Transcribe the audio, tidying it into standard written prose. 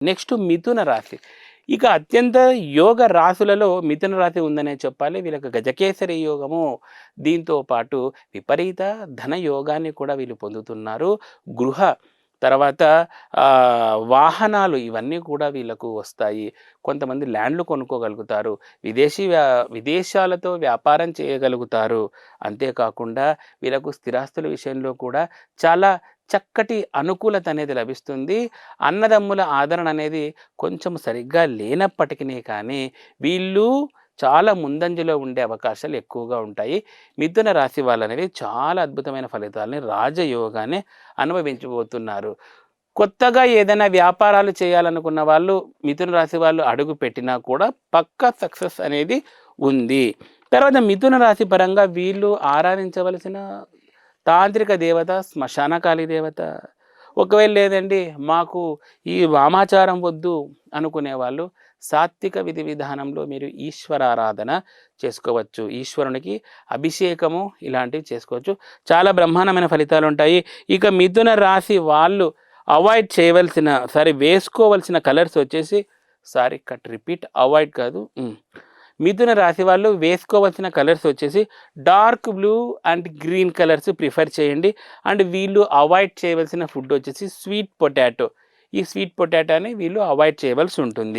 Next మిథున రాశి. ఇక అత్యంత యోగ రాశులలో మిథున రాశి ఉందనే చెప్పాలి. వీళ్ళకి గజకేసరి యోగము, దీంతో పాటు విపరీత ధన యోగాన్ని కూడా వీళ్ళు పొందుతున్నారు. గృహ తర్వాత వాహనాలు ఇవన్నీ కూడా వీళ్ళకు వస్తాయి. కొంతమంది ల్యాండ్లు కొనుక్కోగలుగుతారు. విదేశాలతో వ్యాపారం చేయగలుగుతారు. అంతేకాకుండా వీళ్ళకు స్థిరాస్తుల విషయంలో కూడా చాలా చక్కటి అనుకూలత అనేది లభిస్తుంది. అన్నదమ్ముల ఆదరణ అనేది కొంచెం సరిగ్గా లేనప్పటికీ కానీ వీళ్ళు చాలా ముందంజలో ఉండే అవకాశాలు ఎక్కువగా ఉంటాయి. మిథున రాశి వాళ్ళనేవి చాలా అద్భుతమైన ఫలితాలని, రాజయోగాన్ని అనుభవించబోతున్నారు. కొత్తగా ఏదైనా వ్యాపారాలు చేయాలనుకున్న వాళ్ళు, మిథున రాశి వాళ్ళు అడుగు పెట్టినా కూడా పక్కా సక్సెస్ అనేది ఉంది. తర్వాత మిథున రాశి పరంగా వీళ్ళు ఆరాధించవలసిన తాంత్రిక దేవత శ్మశానకాళి దేవత. ఒకవేళ లేదండి మాకు ఈ వామాచారం వద్దు అనుకునే వాళ్ళు సాత్విక విధి విధానంలో మీరు ఈశ్వరారాధన చేసుకోవచ్చు. ఈశ్వరునికి అభిషేకము ఇలాంటివి చేసుకోవచ్చు. చాలా బ్రహ్మాండమైన ఫలితాలు ఉంటాయి. ఇక మిథున రాశి వాళ్ళు అవాయిడ్ చేయవలసిన వేసుకోవలసిన కలర్స్ వచ్చేసి అవాయిడ్ కాదు, మిథున రాశి వాళ్ళు వేసుకోవాల్సిన కలర్స్ వచ్చేసి dark blue and green colours prefer చేయండి. అండ్ వీళ్ళు అవాయిడ్ చేయవలసిన ఫుడ్ వచ్చేసి స్వీట్ పొటాటో. ఈ స్వీట్ పొటాటోని వీళ్ళు అవాయిడ్ చేయవలసి ఉంటుంది.